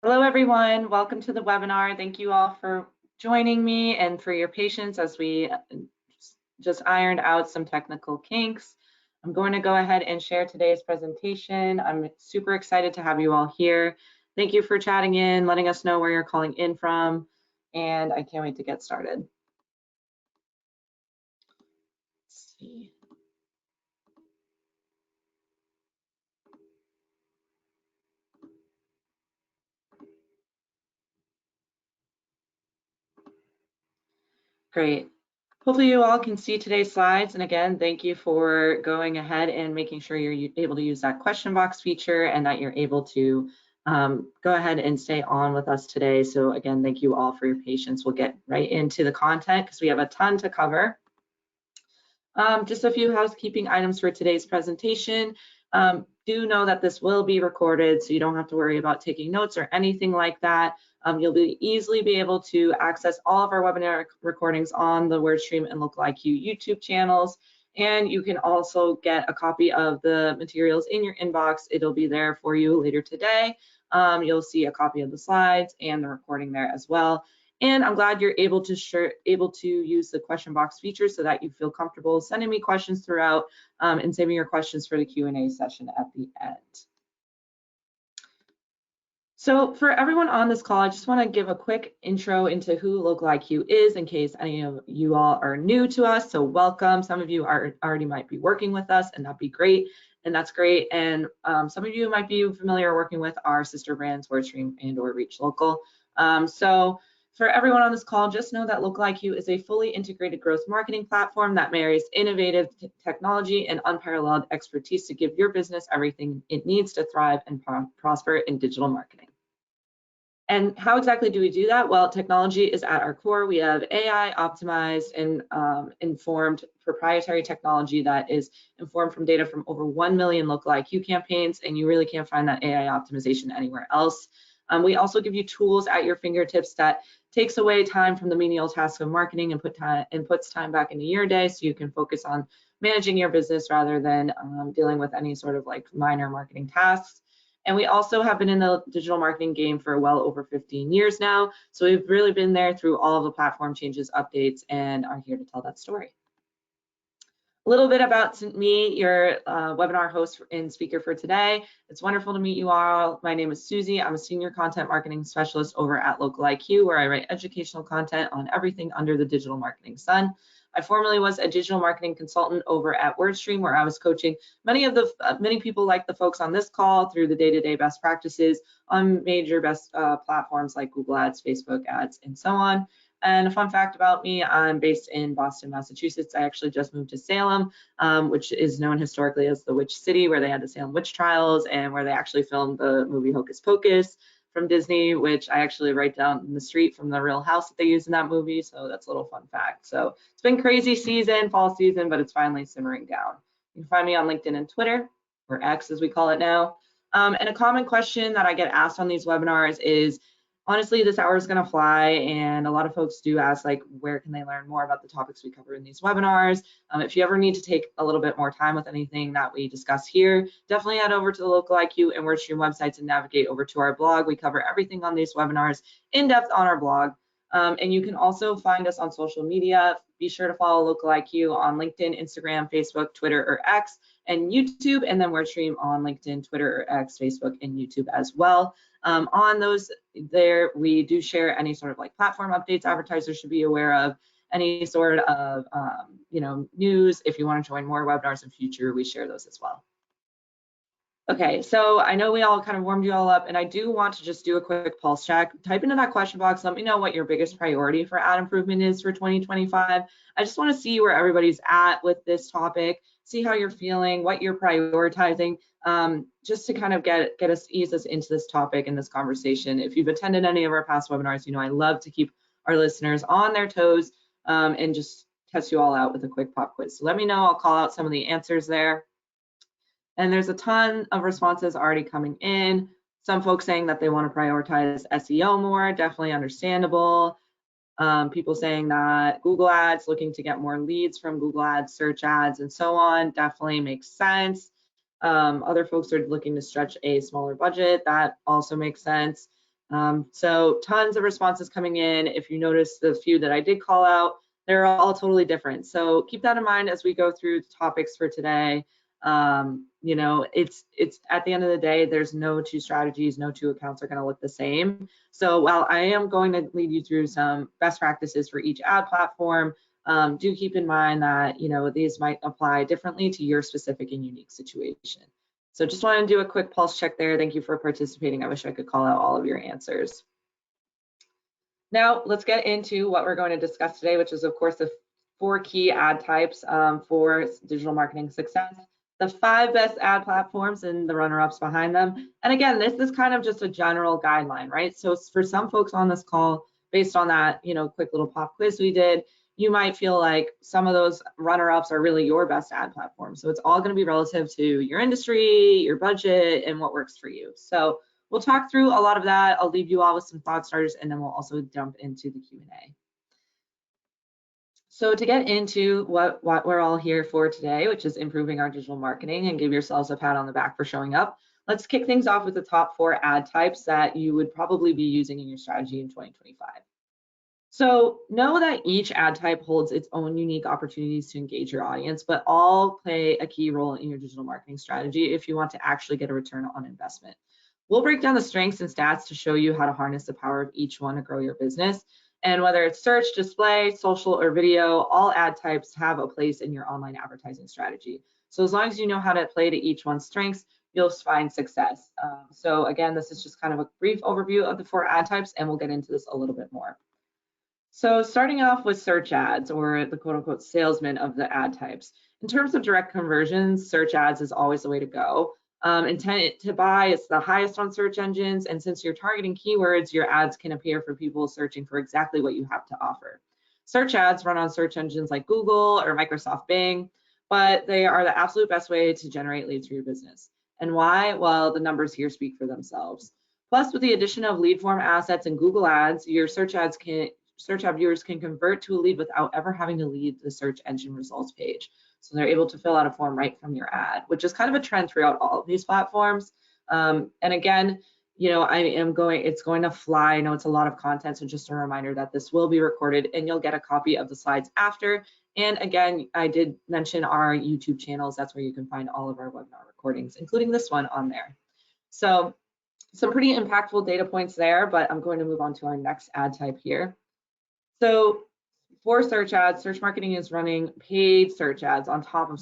Hello, everyone. Welcome to the webinar. Thank you all for joining me and for your patience as we just ironed out some technical kinks. I'm going to go ahead and share today's presentation. I'm super excited to have you all here. Thank you for chatting in, letting us know where you're calling in from, and I can't wait to get started. Let's see. Great. Hopefully you all can see today's slides. And again, thank you for going ahead and making sure you're able to use that question box feature and that you're able to go ahead and stay on with us today. So again, thank you all for your patience. We'll get right into the content because we have a ton to cover. Just a few housekeeping items for today's presentation. Do know that this will be recorded, so you don't have to worry about taking notes or anything like that. You'll easily be able to access all of our webinar recordings on the WordStream and LocaliQ YouTube channels. And you can also get a copy of the materials in your inbox. It'll be there for you later today. You'll see a copy of the slides and the recording there as well. And I'm glad you're able to use the question box feature so that you feel comfortable sending me questions throughout and saving your questions for the Q&A session at the end. So for everyone on this call, I just want to give a quick intro into who LocaliQ is in case any of you all are new to us. So welcome. Some of you already might be working with us, and that'd be great. And that's great. And some of you might be familiar working with our sister brands, WordStream and or Reach Local. So for everyone on this call, just know that LocaliQ is a fully integrated growth marketing platform that marries innovative technology and unparalleled expertise to give your business everything it needs to thrive and prosper in digital marketing. And how exactly do we do that? Well, technology is at our core. We have AI optimized and informed proprietary technology that is informed from data from over 1 million LocaliQ campaigns, and you really can't find that AI optimization anywhere else. We also give you tools at your fingertips that takes away time from the menial task of marketing and puts time back into your day so you can focus on managing your business rather than dealing with any sort of like minor marketing tasks. And we also have been in the digital marketing game for well over 15 years now. So we've really been there through all of the platform changes, updates, and are here to tell that story. A little bit about me, your webinar host and speaker for today. It's wonderful to meet you all. My name is Susie. I'm a senior content marketing specialist over at LocaliQ, where I write educational content on everything under the digital marketing sun. I formerly was a digital marketing consultant over at WordStream, where I was coaching many people like the folks on this call through the day-to-day best practices on major best platforms like Google Ads, Facebook ads, and so on. And a fun fact about me, I'm based in Boston, Massachusetts. I actually just moved to Salem, which is known historically as the Witch City, where they had the Salem witch trials and where they actually filmed the movie Hocus Pocus from Disney, which I actually write down the street from the real house that they used in that movie. So that's a little fun fact. So it's been crazy season, fall season, but it's finally simmering down. You can find me on LinkedIn and Twitter, or X as we call it now. And a common question that I get asked on these webinars is, honestly, this hour is going to fly, and a lot of folks do ask, like, where can they learn more about the topics we cover in these webinars? If you ever need to take a little bit more time with anything that we discuss here, definitely head over to the LocaliQ and WordStream websites and navigate over to our blog. We cover everything on these webinars in depth on our blog. And you can also find us on social media. Be sure to follow LocaliQ on LinkedIn, Instagram, Facebook, Twitter, or X, and YouTube, and then WordStream on LinkedIn, Twitter, or X, Facebook, and YouTube as well. On those there, we do share any sort of like platform updates advertisers should be aware of, any sort of news. If you want to join more webinars in future, we share those as well. Okay, so I know we all kind of warmed you all up, and I do want to just do a quick pulse check. Type into that question box, let me know what your biggest priority for ad improvement is for 2025. I just want to see where everybody's at with this topic, see how you're feeling, what you're prioritizing, just to kind of ease us into this topic and this conversation. If you've attended any of our past webinars, you know I love to keep our listeners on their toes and just test you all out with a quick pop quiz. So let me know, I'll call out some of the answers there. And there's a ton of responses already coming in. Some folks saying that they want to prioritize SEO more, definitely understandable. People saying that Google Ads, looking to get more leads from Google Ads, search ads, and so on, definitely makes sense. Other folks are looking to stretch a smaller budget. That also makes sense. So tons of responses coming in. If you notice the few that I did call out, they're all totally different. So keep that in mind as we go through the topics for today. You know, it's at the end of the day, there's no two strategies, no two accounts are going to look the same. So while I am going to lead you through some best practices for each ad platform, do keep in mind that, you know, these might apply differently to your specific and unique situation. So just want to do a quick pulse check there. Thank you for participating. I wish I could call out all of your answers. Now let's get into what we're going to discuss today, which is of course the 4 key ad types for digital marketing success, the 5 best ad platforms and the runner-ups behind them. And again, this is kind of just a general guideline, right? So for some folks on this call, based on that, you know, quick little pop quiz we did, you might feel like some of those runner-ups are really your best ad platform. So it's all going to be relative to your industry, your budget, and what works for you. So we'll talk through a lot of that. I'll leave you all with some thought starters, and then we'll also jump into the Q&A. So to get into what we're all here for today, which is improving our digital marketing, and give yourselves a pat on the back for showing up, let's kick things off with the top 4 ad types that you would probably be using in your strategy in 2025. So know that each ad type holds its own unique opportunities to engage your audience, but all play a key role in your digital marketing strategy if you want to actually get a return on investment. We'll break down the strengths and stats to show you how to harness the power of each one to grow your business. And whether it's search, display, social, or video, all ad types have a place in your online advertising strategy. So as long as you know how to play to each one's strengths, you'll find success. So again, this is just kind of a brief overview of the 4 ad types, and we'll get into this a little bit more. So starting off with search ads, or the quote unquote salesman of the ad types. In terms of direct conversions, search ads is always the way to go. Intent to buy is the highest on search engines, and since you're targeting keywords, your ads can appear for people searching for exactly what you have to offer. Search ads run on search engines like Google or Microsoft Bing, but they are the absolute best way to generate leads for your business. And why? Well, the numbers here speak for themselves. Plus, with the addition of lead form assets and Google Ads, your search ad viewers can convert to a lead without ever having to leave the search engine results page. So they're able to fill out a form right from your ad, which is kind of a trend throughout all of these platforms. And again, you know, it's going to fly. I know it's a lot of content, so just a reminder that this will be recorded and you'll get a copy of the slides after. And again, I did mention our YouTube channels. That's where you can find all of our webinar recordings, including this one on there. So some pretty impactful data points there, but I'm going to move on to our next ad type here. So for search ads, search marketing is running paid search ads on top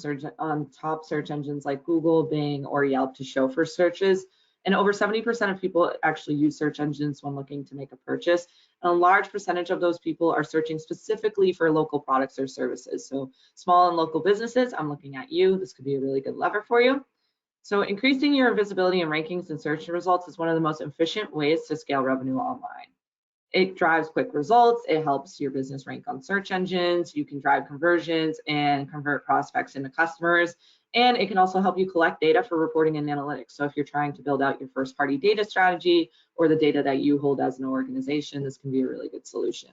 search engines like Google, Bing, or Yelp to show for searches. And over 70% of people actually use search engines when looking to make a purchase. And a large percentage of those people are searching specifically for local products or services. So small and local businesses, I'm looking at you. This could be a really good lever for you. So increasing your visibility and rankings and search results is one of the most efficient ways to scale revenue online. It drives quick results. It helps your business rank on search engines. You can drive conversions and convert prospects into customers. And it can also help you collect data for reporting and analytics. So if you're trying to build out your first party data strategy or the data that you hold as an organization, this can be a really good solution.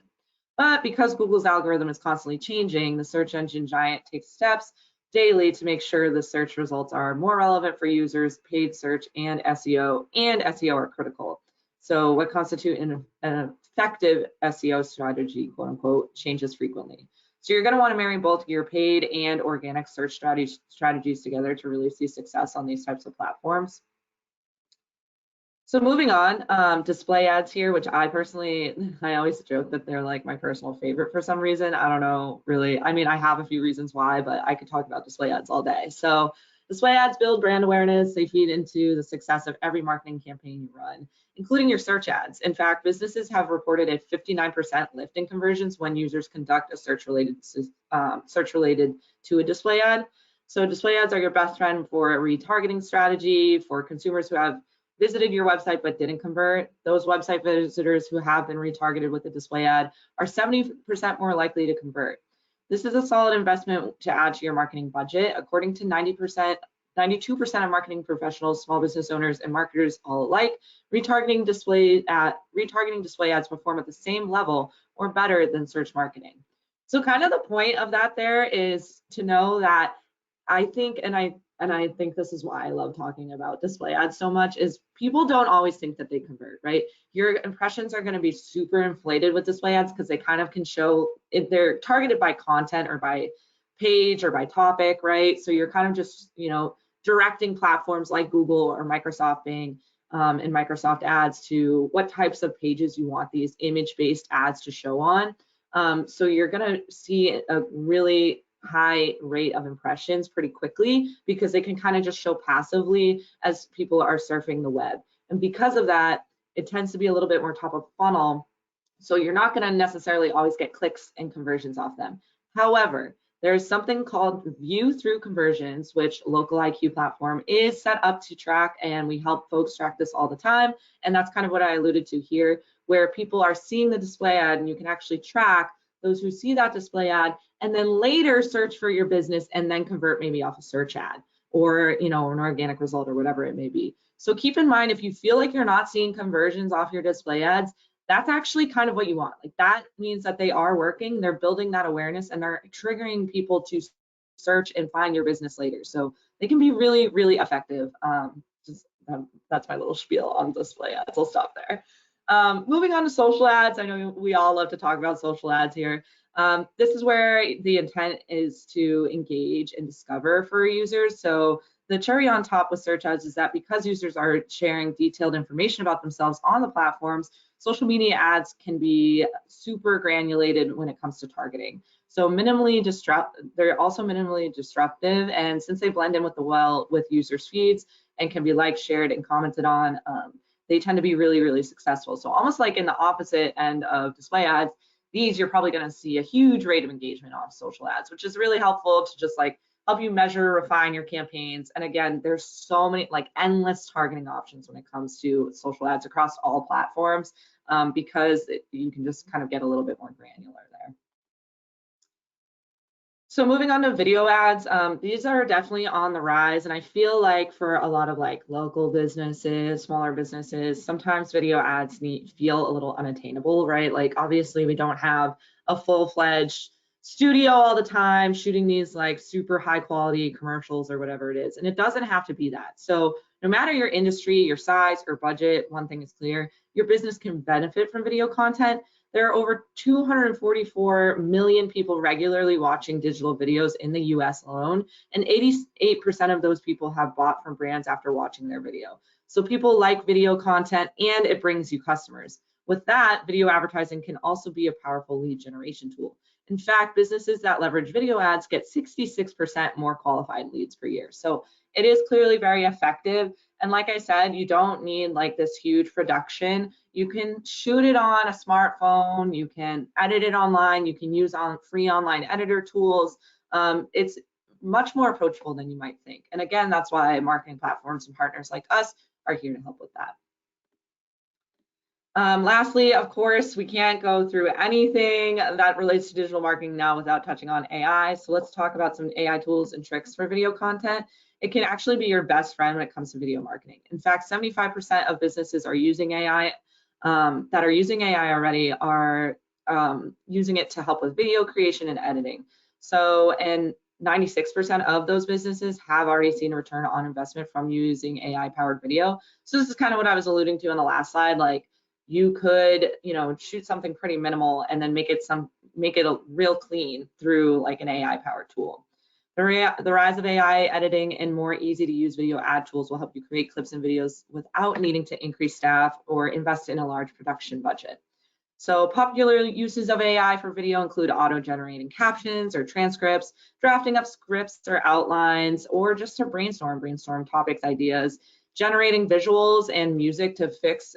But because Google's algorithm is constantly changing, the search engine giant takes steps daily to make sure the search results are more relevant for users. Paid search and SEO are critical. So what constitutes an effective SEO strategy, quote unquote, changes frequently. So you're going to want to marry both your paid and organic search strategies together to really see success on these types of platforms. So moving on, display ads here, which I always joke that they're like my personal favorite for some reason. I don't know really. I mean, I have a few reasons why, but I could talk about display ads all day. So display ads build brand awareness. They feed into the success of every marketing campaign you run, including your search ads. In fact, businesses have reported a 59% lift in conversions when users conduct a search related to a display ad. So display ads are your best friend for a retargeting strategy for consumers who have visited your website but didn't convert. Those website visitors who have been retargeted with a display ad are 70% more likely to convert. This is a solid investment to add to your marketing budget. According to 92% of marketing professionals, small business owners, and marketers all alike, retargeting display ads perform at the same level or better than search marketing. So kind of the point of that there is to know that I think, and I and I think this is why I love talking about display ads so much, is people don't always think that they convert, right? Your impressions are going to be super inflated with display ads because they kind of can show if they're targeted by content or by page or by topic, right? So you're kind of just, directing platforms like Google or Microsoft Bing and Microsoft Ads to what types of pages you want these image-based ads to show on. So you're going to see a really high rate of impressions pretty quickly because they can kind of just show passively as people are surfing the web. And because of that, it tends to be a little bit more top of funnel. So you're not going to necessarily always get clicks and conversions off them. However, there's something called view through conversions, which Local IQ platform is set up to track, and we help folks track this all the time. And that's kind of what I alluded to here, where people are seeing the display ad and you can actually track those who see that display ad and then later search for your business and then convert maybe off a search ad or an organic result or whatever it may be. So keep in mind, if you feel like you're not seeing conversions off your display ads, that's actually kind of what you want. Like that means that they are working, they're building that awareness, and they're triggering people to search and find your business later. So they can be really, really effective. That's my little spiel on display ads. I'll stop there. Moving on to social ads. I know we all love to talk about social ads here. This is where the intent is to engage and discover for users. So the cherry on top with search ads is that because users are sharing detailed information about themselves on the platforms, social media ads can be super granulated when it comes to targeting. So they're also minimally disruptive, and since they blend in with users' feeds and can be liked, shared, and commented on, they tend to be really, really successful. So almost like in the opposite end of display ads, these you're probably going to see a huge rate of engagement off social ads, which is really helpful to just like help you measure, refine your campaigns. And again, there's so many endless targeting options when it comes to social ads across all platforms because you can just kind of get a little bit more granular there. So moving on to video ads, these are definitely on the rise, and I feel like for a lot of local businesses, smaller businesses, sometimes video ads feel a little unattainable, right? Like obviously we don't have a full-fledged studio all the time shooting these super high quality commercials or whatever it is, and it doesn't have to be that. So no matter your industry, your size, or budget, one thing is clear, your business can benefit from video content. There are over 244 million people regularly watching digital videos in the US alone, and 88% of those people have bought from brands after watching their video. So people like video content and it brings you customers. With that, video advertising can also be a powerful lead generation tool. In fact, businesses that leverage video ads get 66% more qualified leads per year. So it is clearly very effective. And like I said, you don't need this huge production. You can shoot it on a smartphone, you can edit it online, you can use free online editor tools. It's much more approachable than you might think. And again, that's why marketing platforms and partners like us are here to help with that. Lastly, of course, we can't go through anything that relates to digital marketing now without touching on AI. So let's talk about some AI tools and tricks for video content. It can actually be your best friend when it comes to video marketing. In fact, 75% of businesses are using AI, that are using AI already are using it to help with video creation and editing. So, and 96% of those businesses have already seen a return on investment from using AI-powered video. So this is kind of what I was alluding to on the last slide, you could, shoot something pretty minimal and then make it a real clean through an AI-powered tool. The rise of AI editing and more easy to use video ad tools will help you create clips and videos without needing to increase staff or invest in a large production budget. So popular uses of AI for video include auto-generating captions or transcripts, drafting up scripts or outlines, or just to brainstorm topics, ideas, generating visuals and music to fix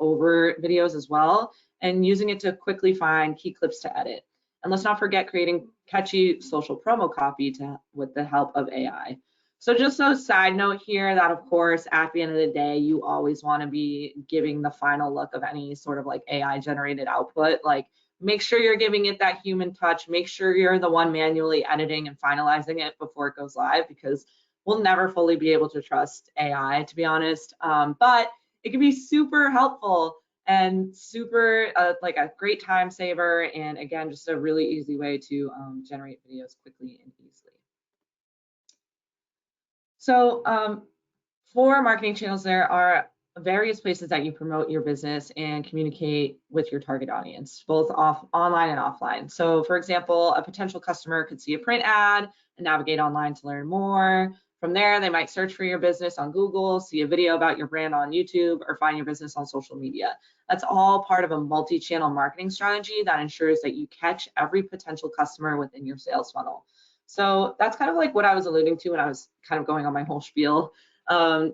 over videos as well, and using it to quickly find key clips to edit. And let's not forget creating catchy social promo copy with the help of AI. So just a side note here that of course at the end of the day you always want to be giving the final look of any sort of AI generated output. Make sure you're giving it that human touch, make sure you're the one manually editing and finalizing it before it goes live, because we'll never fully be able to trust AI, to be honest, but it can be super helpful and super a great time saver, and again just a really easy way to generate videos quickly and easily. So for marketing channels, there are various places that you promote your business and communicate with your target audience, both online and offline. So for example, a potential customer could see a print ad and navigate online to learn more. From there, they might search for your business on Google, see a video about your brand on YouTube, or find your business on social media. That's all part of a multi-channel marketing strategy that ensures that you catch every potential customer within your sales funnel. So that's kind of like what I was alluding to when I was kind of going on my whole spiel.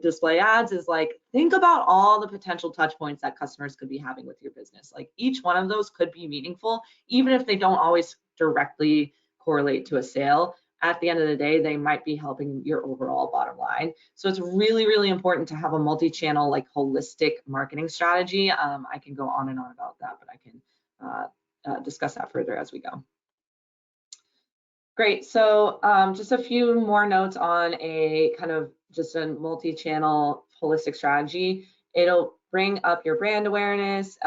Display ads is like, think about all the potential touch points that customers could be having with your business. Like each one of those could be meaningful, even if they don't always directly correlate to a sale. At the end of the day, they might be helping your overall bottom line. So it's really, really important to have a multi-channel, like holistic marketing strategy. I can go on and on about that, but I can discuss that further as we go. Great, so just a few more notes on a kind of just a multi-channel holistic strategy. It'll bring up your brand awareness.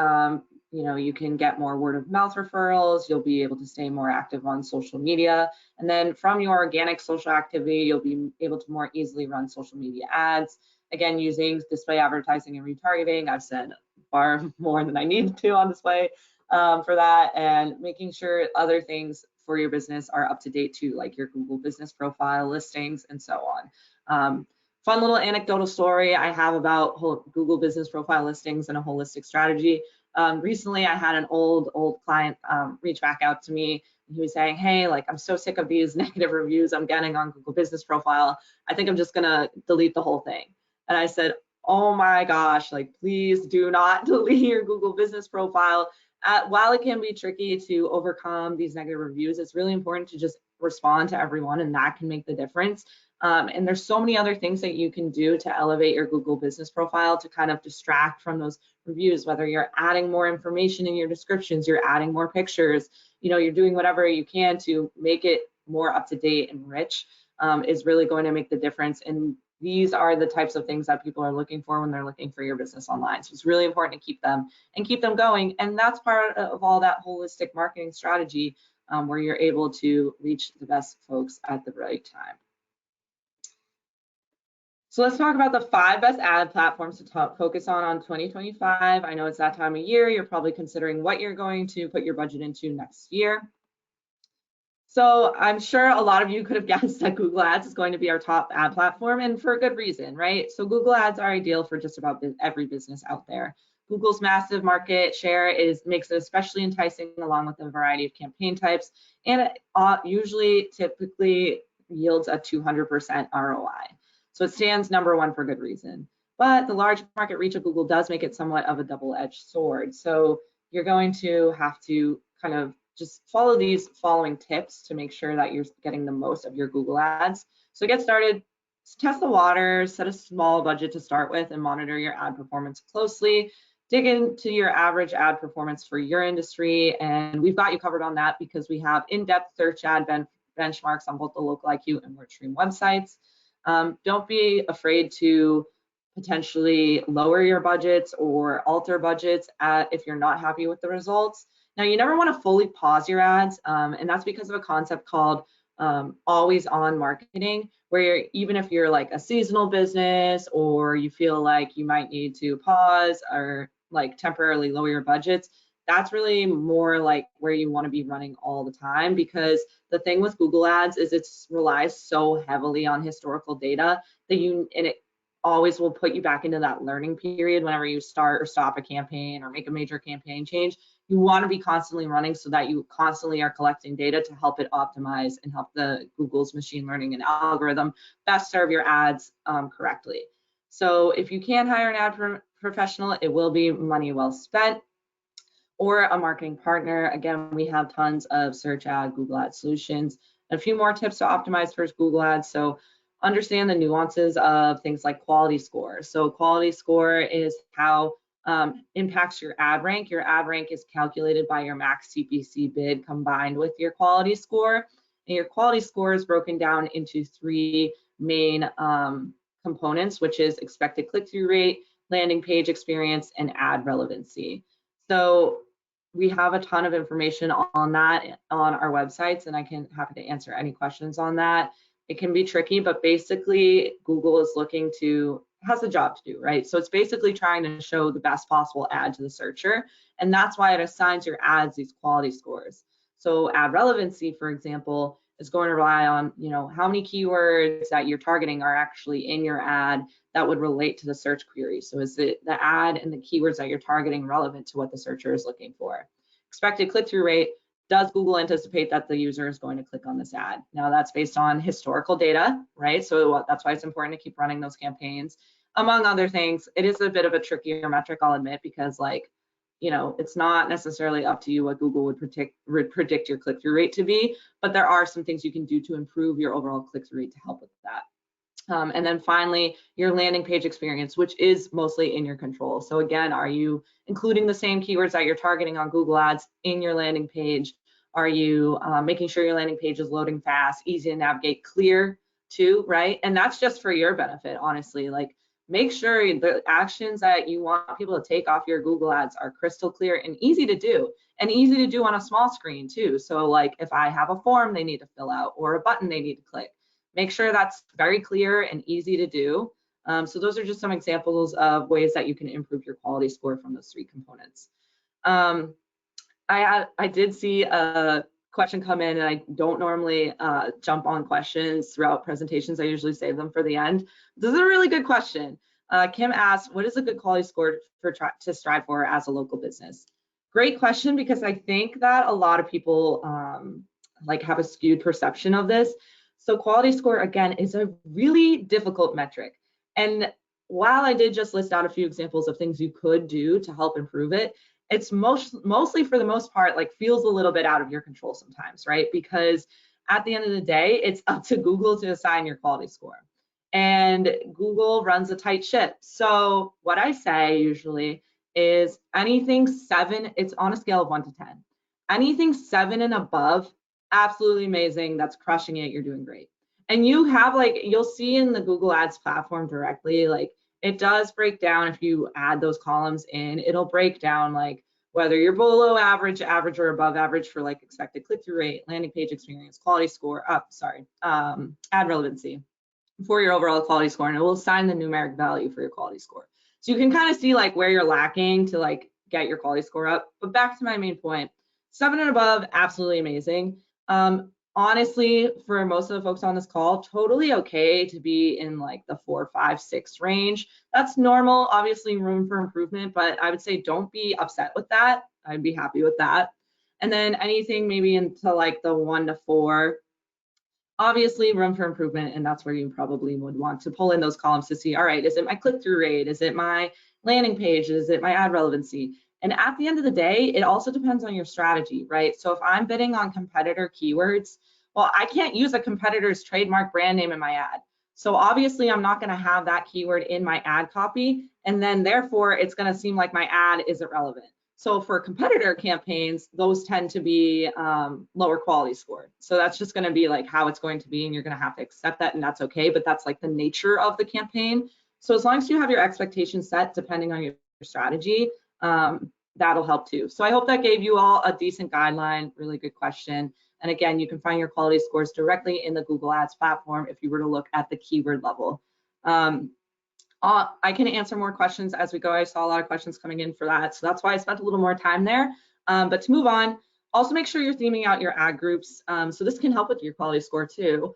You know, you can get more word of mouth referrals. You'll be able to stay more active on social media. And then from your organic social activity, you'll be able to more easily run social media ads. Again, using display advertising and retargeting. I've said far more than I need to on display for that, and making sure other things for your business are up to date too, like your Google business profile listings and so on. Fun little anecdotal story I have about Google business profile listings and a holistic strategy. Recently, I had an old client reach back out to me. He was saying, hey, like, I'm so sick of these negative reviews I'm getting on Google business profile. I think I'm just gonna delete the whole thing. And I said, oh my gosh, like, please do not delete your Google business profile. While it can be tricky to overcome these negative reviews, it's really important to just respond to everyone, and that can make the difference. And there's so many other things that you can do to elevate your Google business profile to kind of distract from those reviews, whether you're adding more information in your descriptions, you're adding more pictures, you know, you're doing whatever you can to make it more up to date and rich, is really going to make the difference. And these are the types of things that people are looking for when they're looking for your business online. So it's really important to keep them going. And that's part of all that holistic marketing strategy, where you're able to reach the best folks at the right time. So let's talk about the 5 best ad platforms to focus on 2025. I know it's that time of year. You're probably considering what you're going to put your budget into next year. So I'm sure a lot of you could have guessed that Google Ads is going to be our top ad platform, and for a good reason, right? So Google Ads are ideal for just about every business out there. Google's massive market share makes it especially enticing, along with a variety of campaign types, and it typically yields a 200% ROI. So it stands number 1 for good reason. But the large market reach of Google does make it somewhat of a double-edged sword. So you're going to have to kind of just follow these following tips to make sure that you're getting the most of your Google Ads. So get started, test the waters, set a small budget to start with, and monitor your ad performance closely. Dig into your average ad performance for your industry, and we've got you covered on that because we have in-depth search ad benchmarks on both the LocaliQ and WordStream websites. Don't be afraid to potentially lower your budgets or alter budgets if you're not happy with the results. Now, you never want to fully pause your ads, and that's because of a concept called always on marketing, where even if you're like a seasonal business or you feel like you might need to pause or like temporarily lower your budgets, that's really more like where you want to be running all the time, because the thing with Google Ads is it relies so heavily on historical data that it always will put you back into that learning period whenever you start or stop a campaign or make a major campaign change. You want to be constantly running so that you constantly are collecting data to help it optimize and help the Google's machine learning and algorithm best serve your ads correctly. So if you can hire an ad professional, it will be money well spent, or a marketing partner. Again, we have tons of search ad, Google Ads solutions. A few more tips to optimize for Google Ads. So understand the nuances of things like quality score. So quality score is how impacts your ad rank. Your ad rank is calculated by your max CPC bid combined with your quality score. And your quality score is broken down into 3 main components, which is expected click-through rate, landing page experience, and ad relevancy. So we have a ton of information on that on our websites, and I can happy to answer any questions on that. It can be tricky, but basically Google is has a job to do, right? So it's basically trying to show the best possible ad to the searcher, and that's why it assigns your ads these quality scores. So ad relevancy, for example, is going to rely on, how many keywords that you're targeting are actually in your ad that would relate to the search query. So is the ad and the keywords that you're targeting relevant to what the searcher is looking for? Expected click-through rate, does Google anticipate that the user is going to click on this ad? Now that's based on historical data, right? So that's why it's important to keep running those campaigns. Among other things, it is a bit of a trickier metric, I'll admit, because it's not necessarily up to you what Google would predict your click-through rate to be, but there are some things you can do to improve your overall click-through rate to help with that. And then finally, your landing page experience, which is mostly in your control. So again, are you including the same keywords that you're targeting on Google Ads in your landing page? Are you making sure your landing page is loading fast, easy to navigate, clear too, right? And that's just for your benefit, honestly. Like, make sure the actions that you want people to take off your Google Ads are crystal clear and easy to do on a small screen too. So like if I have a form they need to fill out or a button they need to click, make sure that's very clear and easy to do. So those are just some examples of ways that you can improve your quality score from those 3 components. I did see a question come in, and I don't normally jump on questions throughout presentations. I usually save them for the end. This is a really good question. Kim asked, what is a good quality score to strive for as a local business? Great question, because I think that a lot of people have a skewed perception of this. So quality score, again, is a really difficult metric. And while I did just list out a few examples of things you could do to help improve it, it's mostly for the most part feels a little bit out of your control sometimes, right? Because at the end of the day, it's up to Google to assign your quality score. And Google runs a tight ship. So what I say usually is anything 7, it's on a scale of 1 to 10. Anything 7 and above, absolutely amazing. That's crushing it. You're doing great. And you have you'll see in the Google Ads platform directly, it does break down. If you add those columns in, it'll break down whether you're below average, average, or above average for expected click-through rate, landing page experience, quality score, ad relevancy for your overall quality score, and it will assign the numeric value for your quality score. So you can kind of see where you're lacking to get your quality score up. But back to my main point, 7 and above, absolutely amazing. Honestly, for most of the folks on this call, totally okay to be in the 4, 5, 6 range. That's normal, obviously room for improvement, but I would say don't be upset with that. I'd be happy with that. And then anything maybe into the 1 to 4, obviously room for improvement, and that's where you probably would want to pull in those columns to see, all right, is it my click-through rate? Is it my landing page? Is it my ad relevancy? And at the end of the day, it also depends on your strategy, right? So if I'm bidding on competitor keywords, well, I can't use a competitor's trademark brand name in my ad. So obviously I'm not gonna have that keyword in my ad copy, and then therefore it's gonna seem like my ad isn't relevant. So for competitor campaigns, those tend to be lower quality score. So that's just gonna be how it's going to be, and you're gonna have to accept that, and that's okay, but that's the nature of the campaign. So as long as you have your expectations set, depending on your strategy, that'll help too. So I hope that gave you all a decent guideline, really good question. And again, you can find your quality scores directly in the Google Ads platform if you were to look at the keyword level. I can answer more questions as we go. I saw a lot of questions coming in for that. So that's why I spent a little more time there. But to move on, also make sure you're theming out your ad groups. So this can help with your quality score too.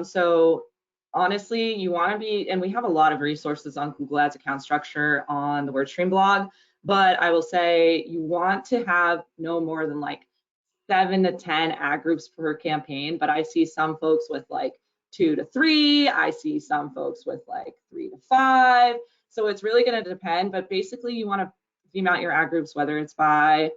So honestly, you want to be, and we have a lot of resources on Google Ads account structure on the WordStream blog, but I will say you want to have no more than 7 to 10 ad groups per campaign, but I see some folks with 2 to 3. I see some folks with 3 to 5. So it's really going to depend, but basically you want to theme out your ad groups, whether it's by,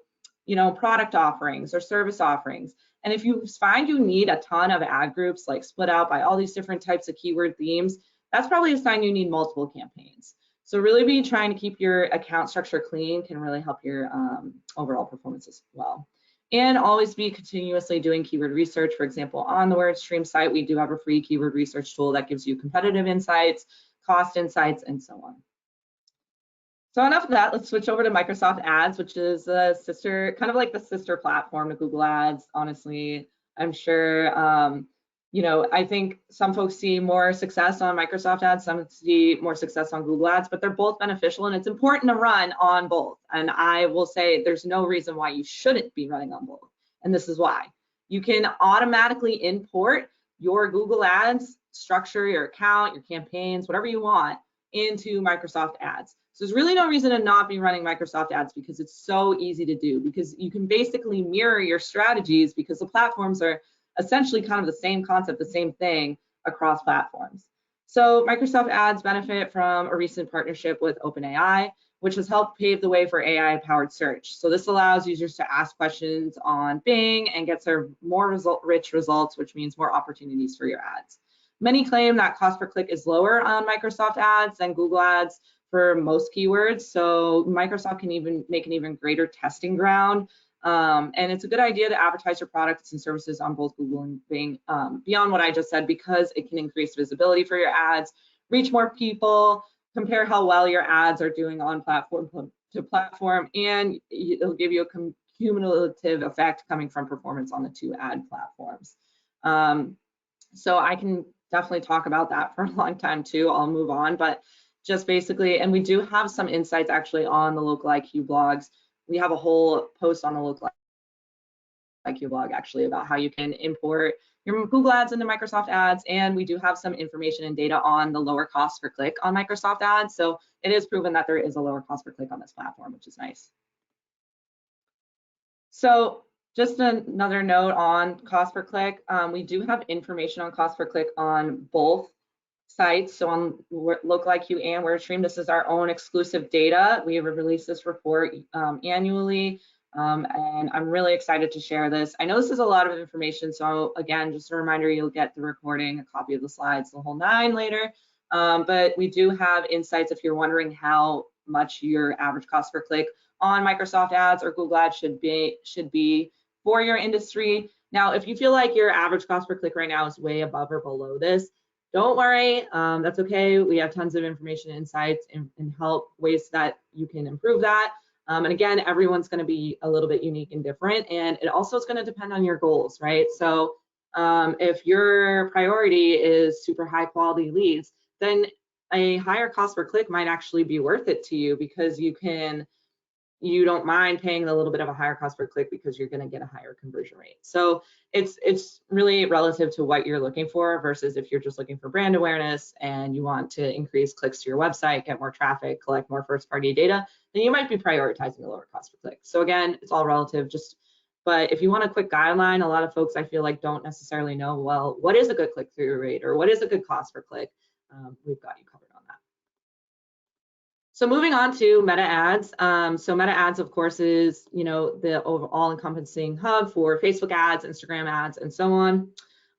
product offerings or service offerings. And if you find you need a ton of ad groups split out by all these different types of keyword themes, that's probably a sign you need multiple campaigns. So really be trying to keep your account structure clean can really help your overall performance as well. And always be continuously doing keyword research. For example, on the WordStream site, we do have a free keyword research tool that gives you competitive insights, cost insights, and so on. So enough of that, let's switch over to Microsoft Ads, which is a sister, kind of the sister platform to Google Ads. Honestly, I'm sure you know, I think some folks see more success on Microsoft ads, some see more success on Google ads, but they're both beneficial and it's important to run on both. And I will say there's no reason why you shouldn't be running on both. And this is why. You can automatically import your Google ads, structure your account, your campaigns, whatever you want into Microsoft ads. So there's really no reason to not be running Microsoft ads because it's so easy to do, because you can basically mirror your strategies because the platforms are essentially kind of the same concept, the same thing across platforms. So Microsoft ads benefit from a recent partnership with OpenAI, which has helped pave the way for AI-powered search. So this allows users to ask questions on Bing and get served more rich results, which means more opportunities for your ads. Many claim that cost per click is lower on Microsoft ads than Google ads for most keywords. So Microsoft can even make an even greater testing ground. And it's a good idea to advertise your products and services on both Google and Bing beyond what I just said, because it can increase visibility for your ads, reach more people, compare how well your ads are doing on platform to platform, and it'll give you a cumulative effect coming from performance on the two ad platforms. So I can definitely talk about that for a long time too. I'll move on, but just basically, and we do have some insights actually on the Local IQ blogs. We have a whole post on the Local IQ blog actually about how you can import your Google ads into Microsoft ads, and we do have some information and data on the lower cost per click on Microsoft ads. So it is proven that there is a lower cost per click on this platform, which is nice. So just another note on cost per click, we do have information on cost per click on both sites. So on Local IQ and WordStream, this is our own exclusive data. We release this report annually, and I'm really excited to share this. I know this is a lot of information, so again, just a reminder, you'll get the recording, a copy of the slides, the whole nine later. But we do have insights if you're wondering how much your average cost per click on Microsoft ads or Google ads should be for your industry. Now, if you feel like your average cost per click right now is way above or below this, don't worry, that's okay. We have tons of information, insights, and help ways that you can improve that. And again, everyone's going to be a little bit unique and different, and it also is going to depend on your goals, right? So if your priority is super high quality leads, then a higher cost per click might actually be worth it to you, because you don't mind paying a little bit of a higher cost per click because you're going to get a higher conversion rate. So it's really relative to what you're looking for, versus if you're just looking for brand awareness and you want to increase clicks to your website, get more traffic, collect more first party data, then you might be prioritizing a lower cost per click. So again, it's all relative. But if you want a quick guideline, a lot of folks I feel like don't necessarily know, well, what is a good click-through rate or what is a good cost per click? We've got you covered on that. So moving on to Meta Ads. So Meta Ads, of course, is the overall encompassing hub for Facebook ads, Instagram ads, and so on.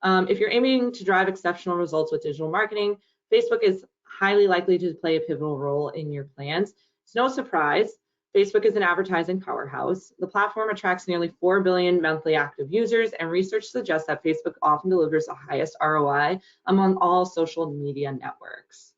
If you're aiming to drive exceptional results with digital marketing, Facebook is highly likely to play a pivotal role in your plans. It's no surprise. Facebook is an advertising powerhouse. The platform attracts nearly 4 billion monthly active users, and research suggests that Facebook often delivers the highest ROI among all social media networks.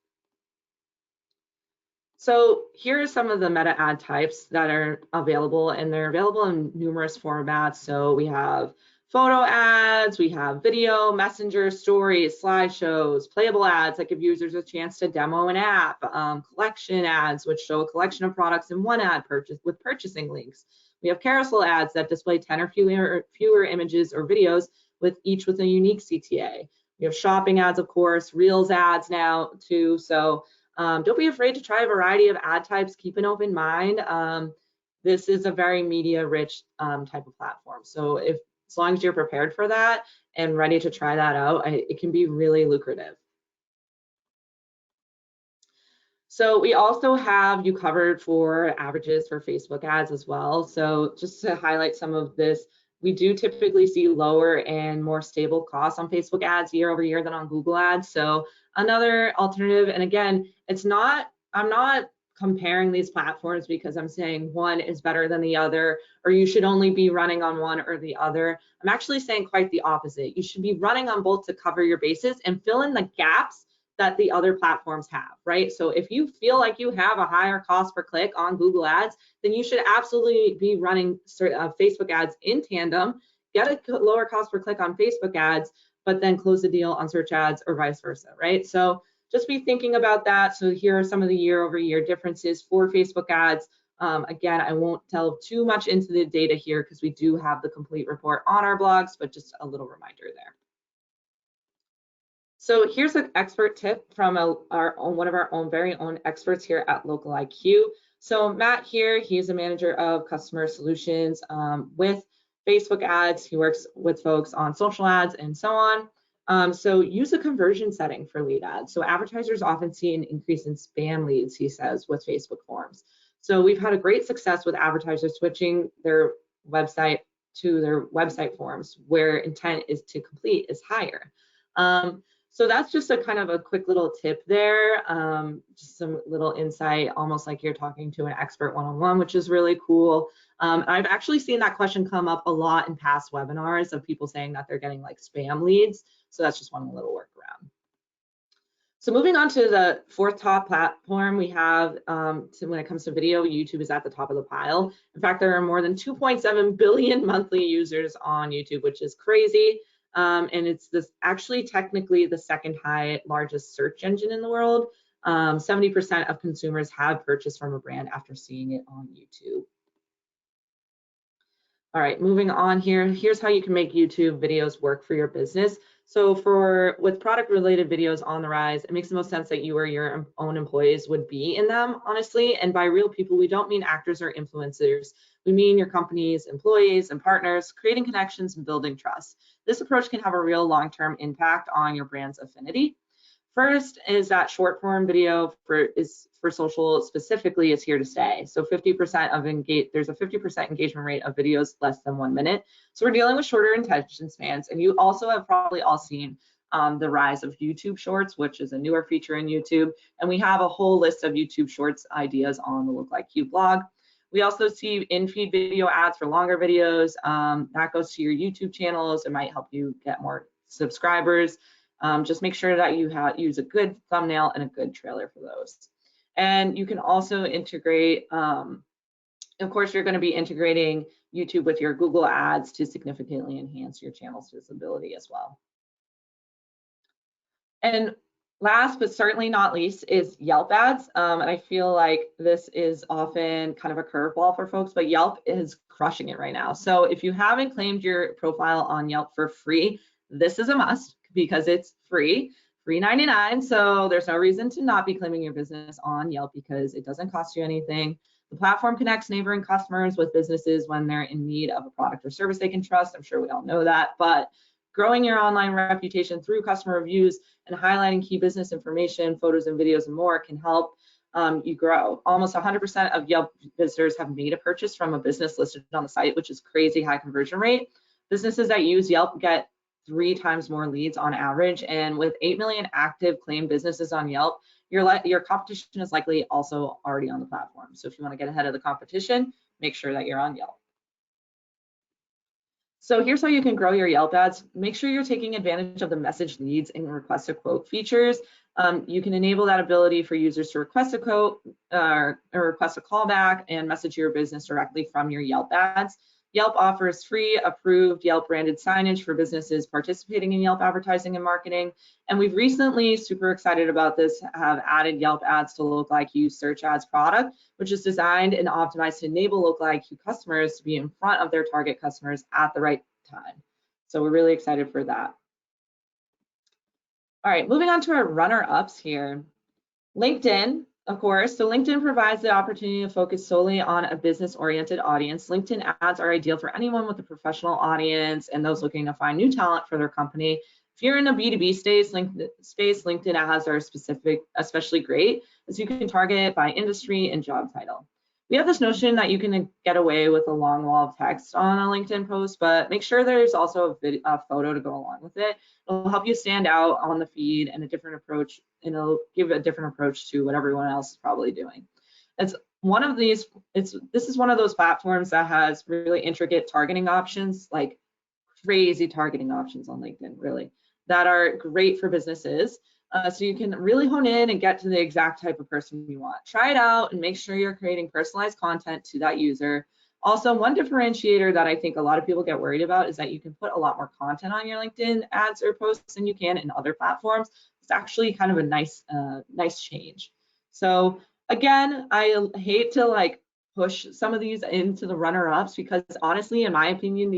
So here are some of the meta ad types that are available, and they're available in numerous formats. So we have photo ads, we have video, messenger, stories, slideshows, playable ads that give users a chance to demo an app, collection ads, which show a collection of products in one ad purchase with purchasing links. We have carousel ads that display 10 or fewer images or videos, with each with a unique CTA. We have shopping ads, of course, Reels ads now too. So don't be afraid to try a variety of ad types. Keep an open mind. This is a very media-rich type of platform. So as long as you're prepared for that and ready to try that out, it can be really lucrative. So we also have you covered for averages for Facebook ads as well. So just to highlight some of this, we do typically see lower and more stable costs on Facebook ads year over year than on Google ads. So another alternative, and again, I'm not comparing these platforms because I'm saying one is better than the other, or you should only be running on one or the other. I'm actually saying quite the opposite. You should be running on both to cover your bases and fill in the gaps that the other platforms have, right? So if you feel like you have a higher cost per click on Google ads, then you should absolutely be running Facebook ads in tandem, get a lower cost per click on Facebook ads, but then close the deal on search ads or vice versa, right? So just be thinking about that. So here are some of the year-over-year differences for Facebook ads. Again, I won't delve too much into the data here because we do have the complete report on our blogs, but just a little reminder there. So here's an expert tip from one of our own very own experts here at Local IQ. So Matt here, he's a manager of customer solutions with Facebook ads. He works with folks on social ads and so on. So use a conversion setting for lead ads. So advertisers often see an increase in spam leads, he says, with Facebook forms. So we've had a great success with advertisers switching their website to their website forms where intent is to complete is higher. So that's just a kind of a quick little tip there, just some little insight, almost like you're talking to an expert one-on-one, which is really cool. I've actually seen that question come up a lot in past webinars of people saying that they're getting like spam leads. So that's just one little workaround. So moving on to the fourth top platform we have, when it comes to video, YouTube is at the top of the pile. In fact, there are more than 2.7 billion monthly users on YouTube, which is crazy. And it's actually technically the second largest search engine in the world. 70% of consumers have purchased from a brand after seeing it on YouTube. All right, moving on here. Here's how you can make YouTube videos work for your business. So with product related videos on the rise, it makes the most sense that you or your own employees would be in them, honestly. And by real people, we don't mean actors or influencers. We mean your company's employees and partners, creating connections and building trust. This approach can have a real long-term impact on your brand's affinity. First is that short form video for social specifically is here to stay. So 50% of there's a 50% engagement rate of videos less than 1 minute. So we're dealing with shorter attention spans. And you also have probably all seen the rise of YouTube Shorts, which is a newer feature in YouTube. And we have a whole list of YouTube Shorts ideas on the Look Like You blog. We also see in-feed video ads for longer videos. That goes to your YouTube channels. It might help you get more subscribers. Just make sure that you use a good thumbnail and a good trailer for those. And you can also integrate, of course, you're going to be integrating YouTube with your Google Ads to significantly enhance your channel's visibility as well. And last but certainly not least is Yelp ads. And I feel like this is often kind of a curveball for folks, but Yelp is crushing it right now. So if you haven't claimed your profile on Yelp for free, this is a must because it's free $99. So there's no reason to not be claiming your business on Yelp because it doesn't cost you anything. The platform connects neighboring customers with businesses when they're in need of a product or service they can trust. I'm sure we all know that, but growing your online reputation through customer reviews and highlighting key business information, photos and videos and more can help you grow. Almost 100% of Yelp visitors have made a purchase from a business listed on the site, which is crazy high conversion rate. Businesses that use Yelp get 3 times more leads on average, and with 8 million active claimed businesses on Yelp, your competition is likely also already on the platform. So if you want to get ahead of the competition, make sure that you're on Yelp. So here's how you can grow your Yelp ads. Make sure you're taking advantage of the message leads and request a quote features. You can enable that ability for users to request a quote or request a callback and message your business directly from your Yelp ads. Yelp offers free approved Yelp branded signage for businesses participating in Yelp advertising and marketing. And we've recently, super excited about this, have added Yelp ads to Look Like You search ads product, which is designed and optimized to enable Look Like You customers to be in front of their target customers at the right time. So we're really excited for that. All right, moving on to our runner-ups here. LinkedIn, of course. So LinkedIn provides the opportunity to focus solely on a business-oriented audience. LinkedIn ads are ideal for anyone with a professional audience and those looking to find new talent for their company. If you're in a B2B space, LinkedIn ads are especially great as you can target by industry and job title. We have this notion that you can get away with a long wall of text on a LinkedIn post, but make sure there's also a photo to go along with it. It'll help you stand out on the feed and a different approach, and it'll give a different approach to what everyone else is probably doing. This is one of those platforms that has really intricate targeting options, like crazy targeting options on LinkedIn, really, that are great for businesses. So you can really hone in and get to the exact type of person you want. Try it out and make sure you're creating personalized content to that user. Also, one differentiator that I think a lot of people get worried about is that you can put a lot more content on your LinkedIn ads or posts than you can in other platforms. It's actually kind of a nice change. So again, I hate to like push some of these into the runner-ups because honestly, in my opinion,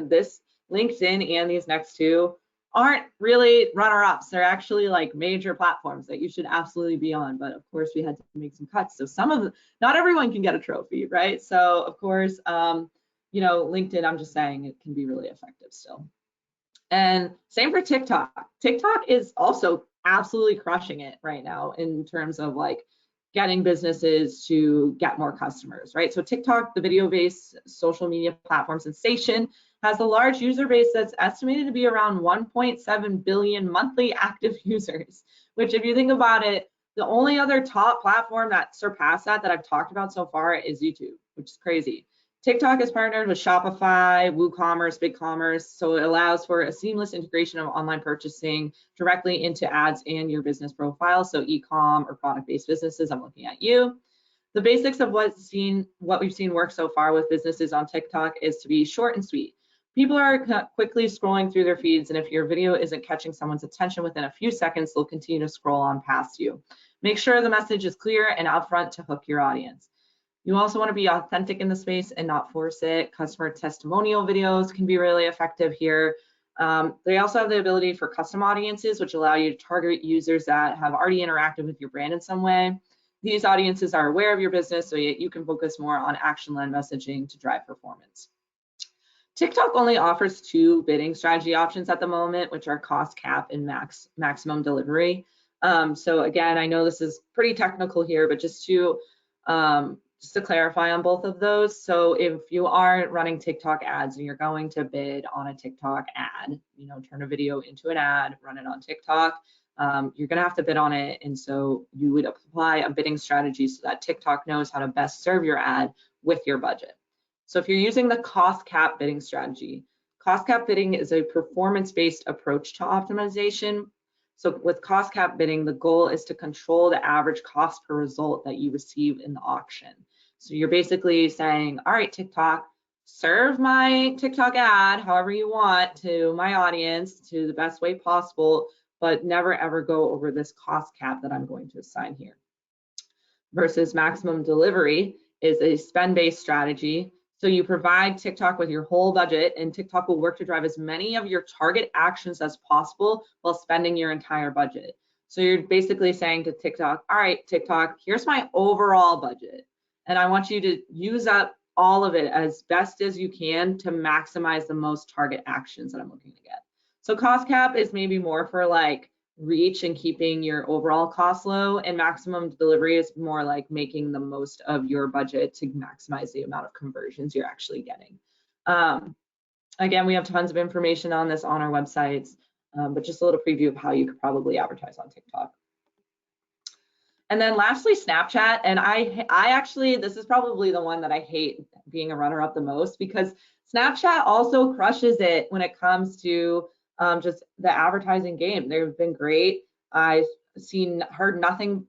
this LinkedIn and these next two aren't really runner-ups. They're actually like major platforms that you should absolutely be on. But of course, we had to make some cuts. So not everyone can get a trophy, right? So of course, you know, LinkedIn, I'm just saying it can be really effective still. And same for TikTok. TikTok is also absolutely crushing it right now in terms of like getting businesses to get more customers, right? So TikTok, the video-based social media platform sensation, has a large user base that's estimated to be around 1.7 billion monthly active users, which if you think about it, the only other top platform that surpassed that I've talked about so far is YouTube, which is crazy. TikTok is partnered with Shopify, WooCommerce, BigCommerce, so it allows for a seamless integration of online purchasing directly into ads and your business profile. So e-com or product-based businesses, I'm looking at you. The basics of what we've seen work so far with businesses on TikTok is to be short and sweet. People are quickly scrolling through their feeds, and if your video isn't catching someone's attention within a few seconds, they'll continue to scroll on past you. Make sure the message is clear and upfront to hook your audience. You also want to be authentic in the space and not force it. Customer testimonial videos can be really effective here. They also have the ability for custom audiences, which allow you to target users that have already interacted with your brand in some way. These audiences are aware of your business, so you can focus more on action-led messaging to drive performance. TikTok only offers 2 bidding strategy options at the moment, which are cost cap and maximum delivery. So again, I know this is pretty technical here, but just to clarify on both of those. So if you are running TikTok ads and you're going to bid on a TikTok ad, you know, turn a video into an ad, run it on TikTok, you're going to have to bid on it. And so you would apply a bidding strategy so that TikTok knows how to best serve your ad with your budget. So if you're using the cost cap bidding strategy, cost cap bidding is a performance-based approach to optimization. So with cost cap bidding, the goal is to control the average cost per result that you receive in the auction. So you're basically saying, all right, TikTok, serve my TikTok ad however you want to my audience to the best way possible, but never ever go over this cost cap that I'm going to assign here. Versus maximum delivery is a spend-based strategy. So you provide TikTok with your whole budget, and TikTok will work to drive as many of your target actions as possible while spending your entire budget. So you're basically saying to TikTok, all right, TikTok, here's my overall budget, and I want you to use up all of it as best as you can to maximize the most target actions that I'm looking to get. So cost cap is maybe more for like reach and keeping your overall costs low, and maximum delivery is more like making the most of your budget to maximize the amount of conversions you're actually getting. Again, we have tons of information on this on our websites, but just a little preview of how you could probably advertise on TikTok. And then lastly, Snapchat. And I actually, this is probably the one that I hate being a runner-up the most, because Snapchat also crushes it when it comes to just the advertising game. They've been great. I've heard nothing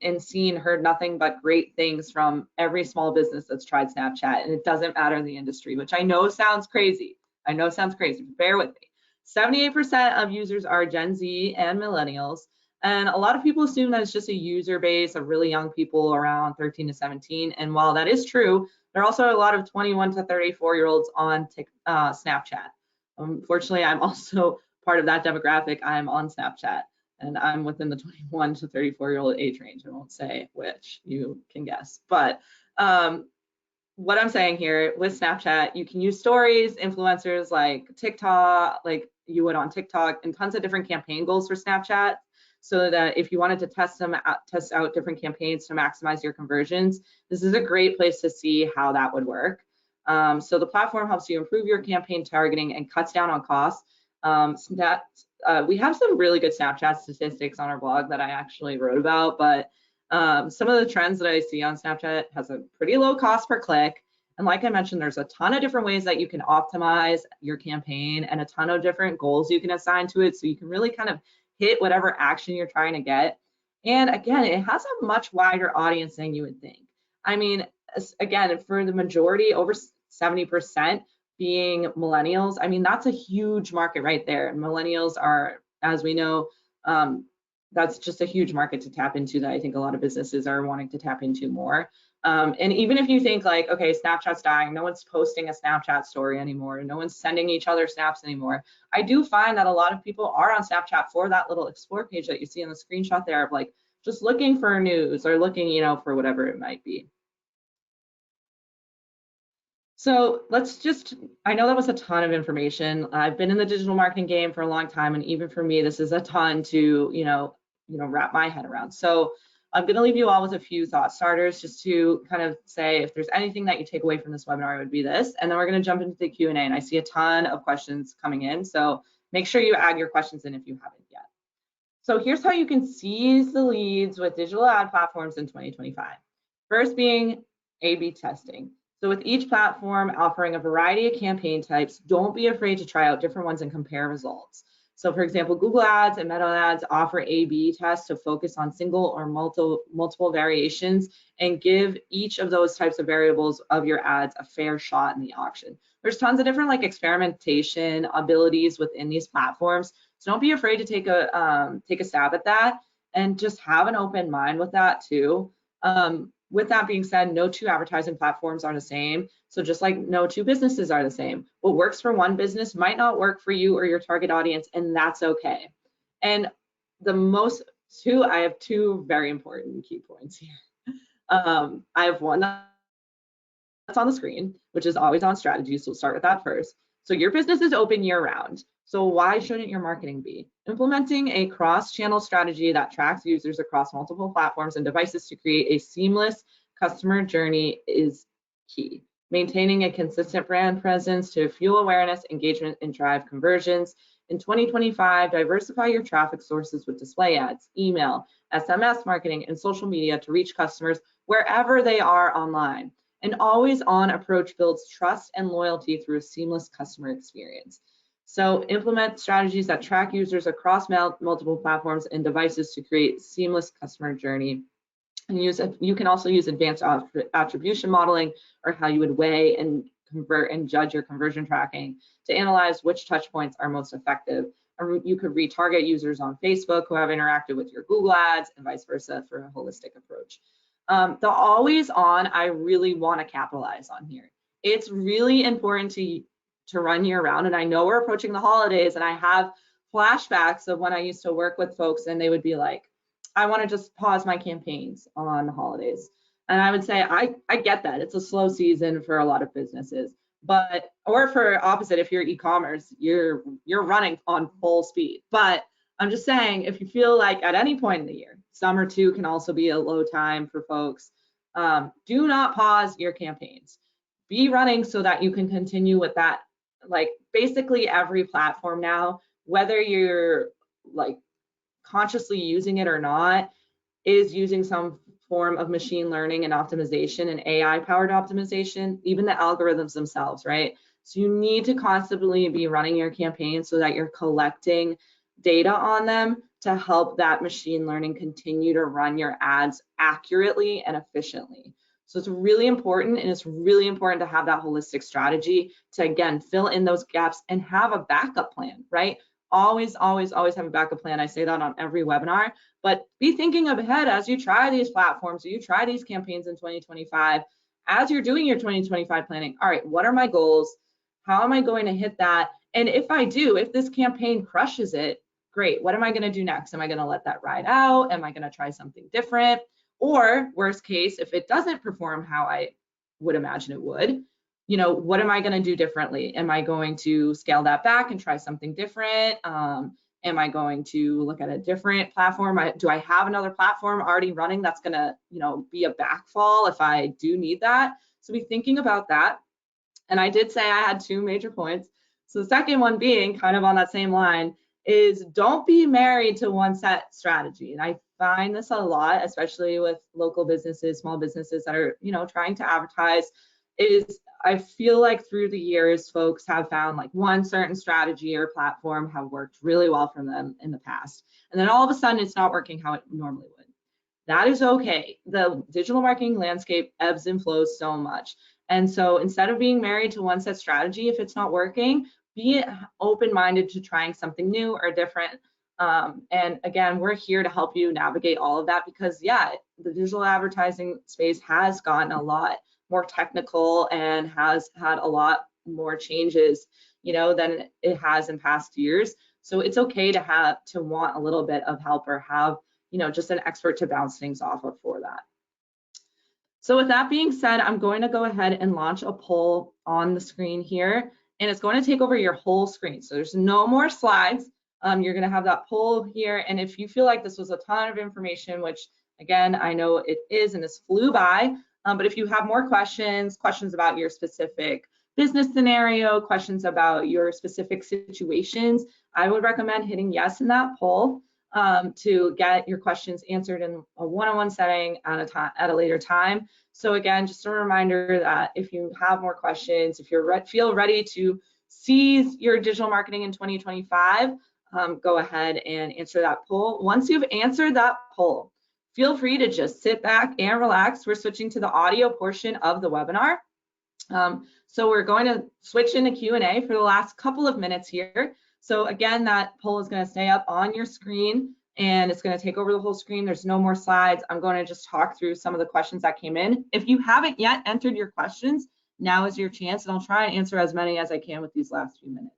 but great things from every small business that's tried Snapchat, and it doesn't matter in the industry, which I know sounds crazy. I know it sounds crazy, but bear with me. 78% of users are Gen Z and millennials, and a lot of people assume that it's just a user base of really young people around 13 to 17, and while that is true, there are also a lot of 21 to 34-year-olds on Snapchat. Unfortunately, I'm also part of that demographic. I'm on Snapchat, and I'm within the 21 to 34-year-old age range. I won't say which, you can guess. But what I'm saying here with Snapchat, you can use stories, influencers like TikTok, like you would on TikTok, and tons of different campaign goals for Snapchat, so that if you wanted to test out different campaigns to maximize your conversions, this is a great place to see how that would work. So the platform helps you improve your campaign targeting and cuts down on costs. We have some really good Snapchat statistics on our blog that I actually wrote about, but some of the trends that I see on Snapchat has a pretty low cost per click. And like I mentioned, there's a ton of different ways that you can optimize your campaign and a ton of different goals you can assign to it, so you can really kind of hit whatever action you're trying to get. And again, it has a much wider audience than you would think. I mean, again, for the majority, over 70% being millennials. I mean, that's a huge market right there. And millennials are, as we know, that's just a huge market to tap into that I think a lot of businesses are wanting to tap into more. And even if you think like, okay, Snapchat's dying, no one's posting a Snapchat story anymore, no one's sending each other snaps anymore. I do find that a lot of people are on Snapchat for that little explore page that you see in the screenshot there of like just looking for news or looking, you know, for whatever it might be. So let's just, I know that was a ton of information. I've been in the digital marketing game for a long time, and even for me, this is a ton to, wrap my head around. So I'm going to leave you all with a few thought starters just to kind of say if there's anything that you take away from this webinar, it would be this. And then we're going to jump into the Q&A, and I see a ton of questions coming in. So make sure you add your questions in if you haven't yet. So here's how you can seize the leads with digital ad platforms in 2025. First being A/B testing. So with each platform offering a variety of campaign types, don't be afraid to try out different ones and compare results. So for example, Google Ads and Meta Ads offer A/B tests to focus on single or multiple variations and give each of those types of variables of your ads a fair shot in the auction. There's tons of different like experimentation abilities within these platforms. So don't be afraid to take a stab at that and just have an open mind with that too. With that being said, no two advertising platforms are the same. So just like no two businesses are the same. What works for one business might not work for you or your target audience, and that's okay. And I have two very important key points here. I have one that's on the screen, which is always on strategy. So we'll start with that first. So your business is open year round. So why shouldn't your marketing be? Implementing a cross-channel strategy that tracks users across multiple platforms and devices to create a seamless customer journey is key. Maintaining a consistent brand presence to fuel awareness, engagement, and drive conversions. In 2025, diversify your traffic sources with display ads, email, SMS marketing, and social media to reach customers wherever they are online. An always-on approach builds trust and loyalty through a seamless customer experience. So implement strategies that track users across multiple platforms and devices to create seamless customer journey. And you can also use advanced attribution modeling, or how you would weigh and convert and judge your conversion tracking to analyze which touch points are most effective. Or you could retarget users on Facebook who have interacted with your Google ads and vice versa for a holistic approach. The always on, I really want to capitalize on here. It's really important to run year round. And I know we're approaching the holidays, and I have flashbacks of when I used to work with folks and they would be like, I want to just pause my campaigns on the holidays. And I would say, I get that. It's a slow season for a lot of businesses, or for opposite, if you're e-commerce, you're running on full speed. But I'm just saying, if you feel like at any point in the year, summer too can also be a low time for folks, do not pause your campaigns. Be running so that you can continue with that. Like basically every platform now, whether you're like consciously using it or not, is using some form of machine learning and optimization and AI powered optimization, even the algorithms themselves, right? So you need to constantly be running your campaign so that you're collecting data on them to help that machine learning continue to run your ads accurately and efficiently. So it's really important, and it's really important to have that holistic strategy to, again, fill in those gaps and have a backup plan, right? Always, always, always have a backup plan. I say that on every webinar, but be thinking ahead as you try these platforms, you try these campaigns in 2025, as you're doing your 2025 planning. All right, what are my goals? How am I going to hit that? And if this campaign crushes it, great. What am I going to do next? Am I going to let that ride out? Am I going to try something different? Or worst case, if it doesn't perform how I would imagine it would, what am I going to do differently? Am I going to scale that back and try something different? Am I going to look at a different platform? Do I have another platform already running that's going to, be a backfall if I do need that? So be thinking about that. And I did say I had two major points. So the second one being kind of on that same line is don't be married to one set strategy. And I find this a lot, especially with local businesses, small businesses that are, trying to advertise, is I feel like through the years, folks have found like one certain strategy or platform have worked really well for them in the past. And then all of a sudden it's not working how it normally would. that is okay. The digital marketing landscape ebbs and flows so much. And so instead of being married to one set strategy, if it's not working, be open-minded to trying something new or different. And again, we're here to help you navigate all of that because, yeah, the digital advertising space has gotten a lot more technical and has had a lot more changes, you know, than it has in past years. So it's okay to want a little bit of help or have, you know, just an expert to bounce things off of for that. So with that being said, I'm going to go ahead and launch a poll on the screen here, and it's going to take over your whole screen. So there's no more slides. You're going to have that poll here, and if you feel like this was a ton of information, which again, I know it is, and this flew by, but if you have more questions about your specific business scenario, questions about your specific situations, I would recommend hitting yes in that poll to get your questions answered in a one-on-one setting at a later time. So again, just a reminder that if you have more questions, if you feel ready to seize your digital marketing in 2025, go ahead and answer that poll. Once you've answered that poll, feel free to just sit back and relax. We're switching to the audio portion of the webinar. So we're going to switch into Q&A for the last couple of minutes here. So again, that poll is going to stay up on your screen and it's going to take over the whole screen. There's no more slides. I'm going to just talk through some of the questions that came in. If you haven't yet entered your questions, now is your chance, and I'll try and answer as many as I can with these last few minutes.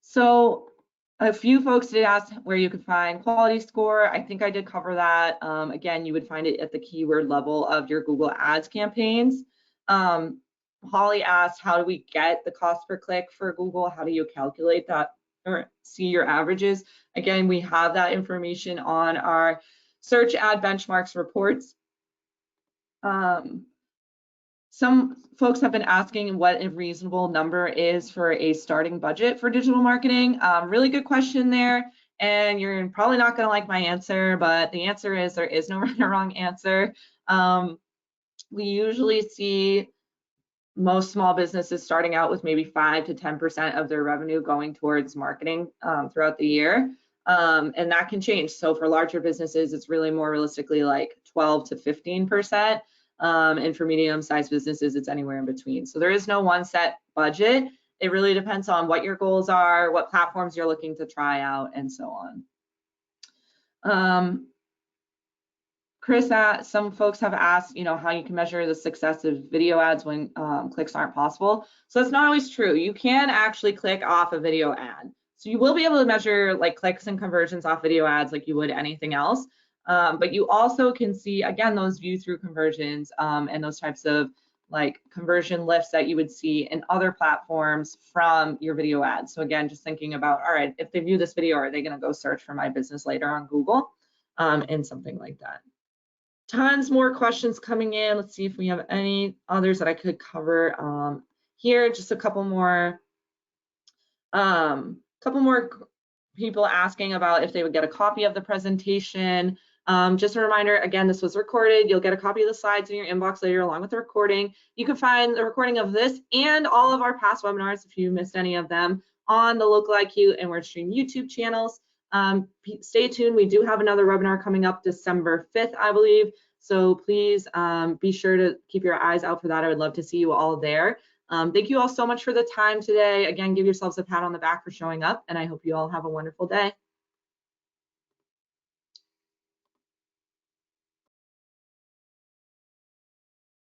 So a few folks did ask where you could find Quality Score. I think I did cover that. Again, you would find it at the keyword level of your Google Ads campaigns. Holly asked, how do we get the cost per click for Google? How do you calculate that or see your averages? Again, we have that information on our search ad benchmarks reports. Some folks have been asking what a reasonable number is for a starting budget for digital marketing. Really good question there. And you're probably not going to like my answer, but the answer is there is no right or wrong answer. We usually see most small businesses starting out with maybe 5 to 10% of their revenue going towards marketing throughout the year. And that can change. So for larger businesses, it's really more realistically like 12 to 15%. And for medium-sized businesses, it's anywhere in between. So there is no one set budget. It really depends on what your goals are, what platforms you're looking to try out, and so on. Chris, some folks have asked, you know, how you can measure the success of video ads when clicks aren't possible. So that's not always true. You can actually click off a video ad. So you will be able to measure like clicks and conversions off video ads like you would anything else. But you also can see, again, those view through conversions and those types of like conversion lifts that you would see in other platforms from your video ads. So again, just thinking about, all right, if they view this video, are they going to go search for my business later on Google and something like that. Tons more questions coming in. Let's see if we have any others that I could cover here. Just a couple more people asking about if they would get a copy of the presentation. Just a reminder, again, this was recorded. You'll get a copy of the slides in your inbox later along with the recording. You can find the recording of this and all of our past webinars if you missed any of them on the LocaliQ and WordStream YouTube channels. Stay tuned. We do have another webinar coming up December 5th, I believe. So please be sure to keep your eyes out for that. I would love to see you all there. Thank you all so much for the time today. Again, give yourselves a pat on the back for showing up, and I hope you all have a wonderful day.